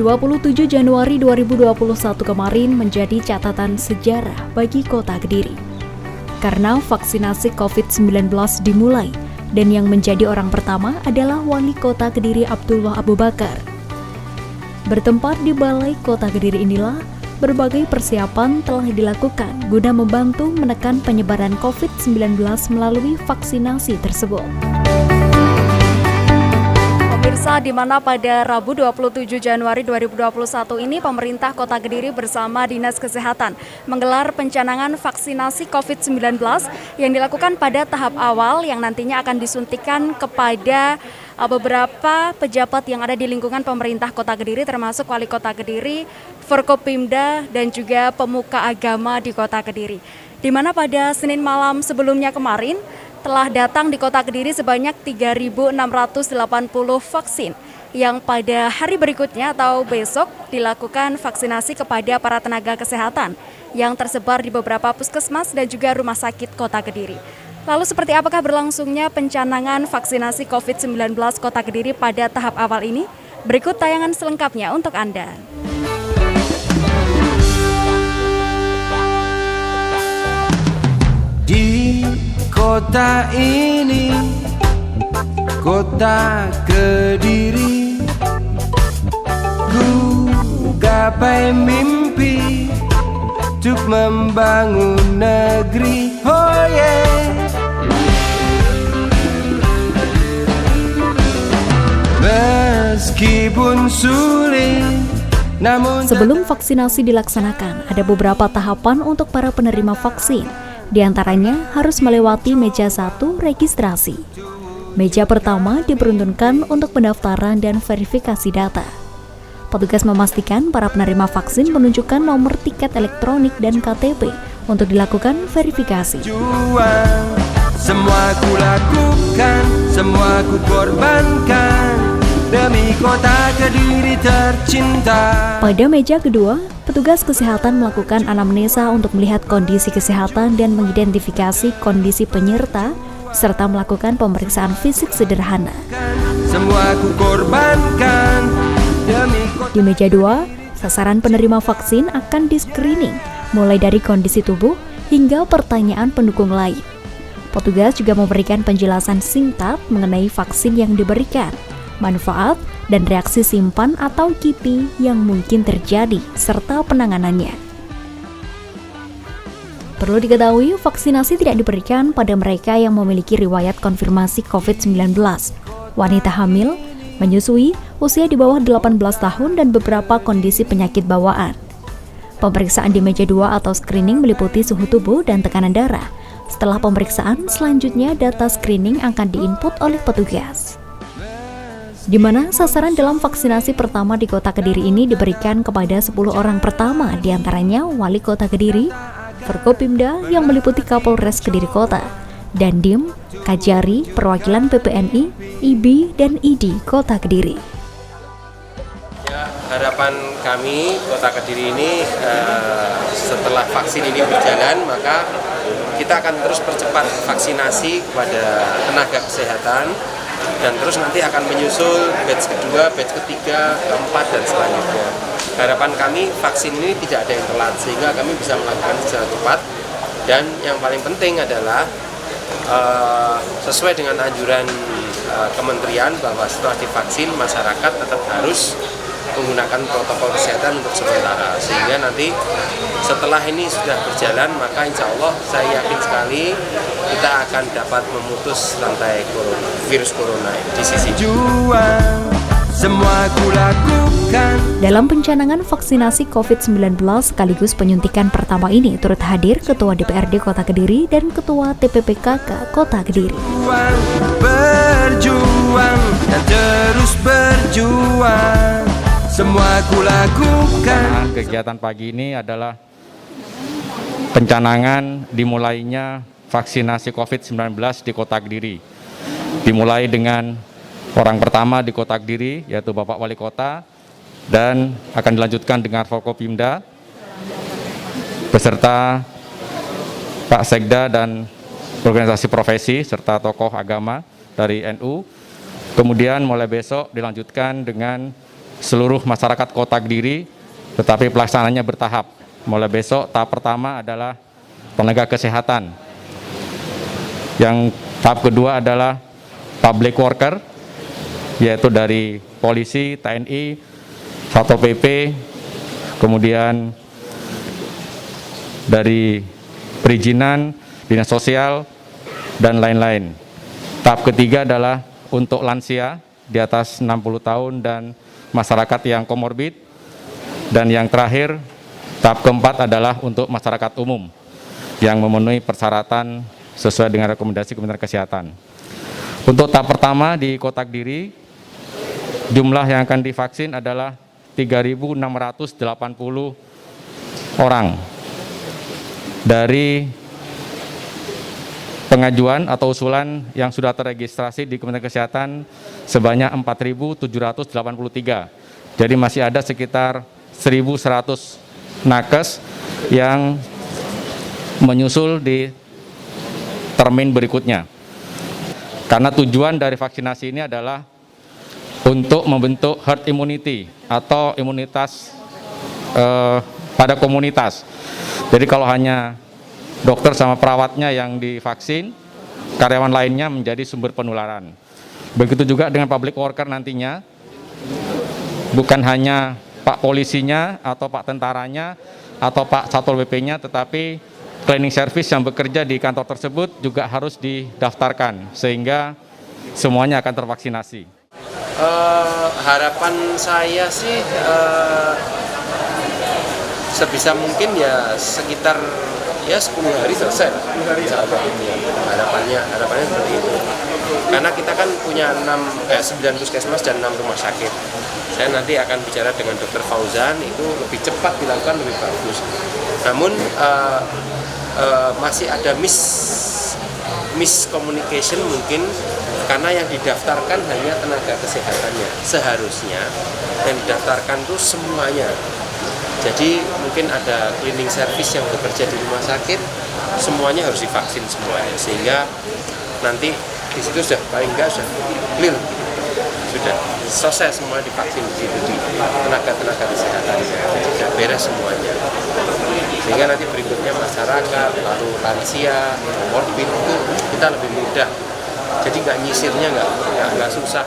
27 Januari 2021 kemarin menjadi catatan sejarah bagi kota Kediri. Karena vaksinasi COVID-19 dimulai, dan yang menjadi orang pertama adalah Wali Kota Kediri Abdullah Abu Bakar. Bertempat di Balai Kota Kediri inilah, berbagai persiapan telah dilakukan guna membantu menekan penyebaran COVID-19 melalui vaksinasi tersebut. Pemirsa, di mana pada Rabu 27 Januari 2021 ini pemerintah Kota Kediri bersama Dinas Kesehatan menggelar pencanangan vaksinasi COVID-19 yang dilakukan pada tahap awal yang nantinya akan disuntikan kepada beberapa pejabat yang ada di lingkungan pemerintah Kota Kediri, termasuk Wali Kota Kediri, Forkopimda, dan juga pemuka agama di Kota Kediri. Di mana pada Senin malam sebelumnya kemarin telah datang di Kota Kediri sebanyak 3.680 vaksin yang pada hari berikutnya atau besok dilakukan vaksinasi kepada para tenaga kesehatan yang tersebar di beberapa puskesmas dan juga rumah sakit Kota Kediri. Lalu seperti apakah berlangsungnya pencanangan vaksinasi COVID-19 Kota Kediri pada tahap awal ini? Berikut tayangan selengkapnya untuk Anda. Di kota ini, kota Kediri, ku gapai mimpi untuk membangun negeri. Oh yeah. Meskipun sulit, namun sebelum vaksinasi dilaksanakan, ada beberapa tahapan untuk para penerima vaksin. Di antaranya harus melewati meja 1 registrasi. Meja pertama diperuntukkan untuk pendaftaran dan verifikasi data. Petugas memastikan para penerima vaksin menunjukkan nomor tiket elektronik dan KTP untuk dilakukan verifikasi. Semua ku lakukan, semua ku korbankan demi kota Kediri tercinta. Pada meja kedua, petugas kesehatan melakukan anamnesa untuk melihat kondisi kesehatan dan mengidentifikasi kondisi penyerta, serta melakukan pemeriksaan fisik sederhana. Semua ku korbankan demi kota. Di meja 2, sasaran penerima vaksin akan di-screening, mulai dari kondisi tubuh hingga pertanyaan pendukung lain. Petugas juga memberikan penjelasan singkat mengenai vaksin yang diberikan, manfaat, dan reaksi simpan atau KIPI yang mungkin terjadi, serta penanganannya. Perlu diketahui, vaksinasi tidak diberikan pada mereka yang memiliki riwayat konfirmasi COVID-19, wanita hamil, menyusui, usia di bawah 18 tahun, dan beberapa kondisi penyakit bawaan. Pemeriksaan di meja 2 atau screening meliputi suhu tubuh dan tekanan darah. Setelah pemeriksaan, selanjutnya data screening akan diinput oleh petugas. Di mana sasaran dalam vaksinasi pertama di Kota Kediri ini diberikan kepada 10 orang pertama, diantaranya Wali Kota Kediri, Forkopimda yang meliputi Kapolres Kediri Kota, Dandim, Kajari, perwakilan PPNI, IBI, dan ID Kota Kediri. Ya, harapan kami Kota Kediri ini setelah vaksin ini berjalan, maka kita akan terus percepat vaksinasi kepada tenaga kesehatan, dan terus nanti akan menyusul batch kedua, batch ketiga, keempat, dan selanjutnya. Harapan kami vaksin ini tidak ada yang telat, sehingga kami bisa melakukan secara cepat. Dan yang paling penting adalah sesuai dengan anjuran kementerian bahwa setelah divaksin masyarakat tetap harus menggunakan protokol kesehatan untuk sementara, sehingga nanti setelah ini sudah berjalan, maka insya Allah saya yakin sekali kita akan dapat memutus rantai virus corona di sisi semua ku lakukan. Dalam pencanangan vaksinasi COVID-19 sekaligus penyuntikan pertama ini turut hadir Ketua DPRD Kota Kediri dan Ketua TPPKK Kota Kediri. Berjuang dan terus berjuang, semua ku lakukan. Kegiatan pagi ini adalah pencanangan dimulainya vaksinasi COVID-19 di Kota Kediri. Dimulai dengan orang pertama di Kota Kediri, yaitu Bapak Wali Kota, dan akan dilanjutkan dengan Forkopimda beserta Pak Sekda dan organisasi profesi serta tokoh agama dari NU. Kemudian mulai besok dilanjutkan dengan seluruh masyarakat Kota Kediri, tetapi pelaksanaannya bertahap. Mulai besok tahap pertama adalah tenaga kesehatan. Yang tahap kedua adalah public worker, yaitu dari polisi, TNI, Satpol PP, kemudian dari perizinan, dinas sosial, dan lain-lain. Tahap ketiga adalah untuk lansia di atas 60 tahun dan masyarakat yang komorbid. Dan yang terakhir, tahap keempat adalah untuk masyarakat umum yang memenuhi persyaratan sesuai dengan rekomendasi Kementerian Kesehatan. Untuk tahap pertama di Kota Kediri, jumlah yang akan divaksin adalah 3.680 orang. Dari pengajuan atau usulan yang sudah terregistrasi di Kementerian Kesehatan sebanyak 4.783. Jadi masih ada sekitar 1.100 nakes yang menyusul di termin berikutnya. Karena tujuan dari vaksinasi ini adalah untuk membentuk herd immunity atau imunitas pada komunitas. Jadi kalau hanya dokter sama perawatnya yang divaksin, karyawan lainnya menjadi sumber penularan. Begitu juga dengan public worker nantinya, bukan hanya Pak polisinya atau Pak tentaranya atau Pak Satpol PP-nya, tetapi cleaning service yang bekerja di kantor tersebut juga harus didaftarkan sehingga semuanya akan tervaksinasi. Harapan saya sih sebisa mungkin ya sekitar 10 hari selesai. Harapannya seperti itu. Karena kita kan punya 9 puskesmas dan 6 rumah sakit. Saya nanti akan bicara dengan Dr. Fauzan, itu lebih cepat dilakukan, lebih bagus. Namun masih ada miscommunication mungkin, karena yang didaftarkan hanya tenaga kesehatannya. Seharusnya yang didaftarkan itu semuanya. Jadi mungkin ada cleaning service yang bekerja di rumah sakit, semuanya harus divaksin semuanya, sehingga nanti di situ sudah paling enggak sudah clear, sudah selesai semua divaksin di situ, di tenaga kesehatan sudah beres semuanya, sehingga nanti berikutnya masyarakat, lalu lansia, komorbid itu kita lebih mudah, jadi nggak nyisirnya nggak susah.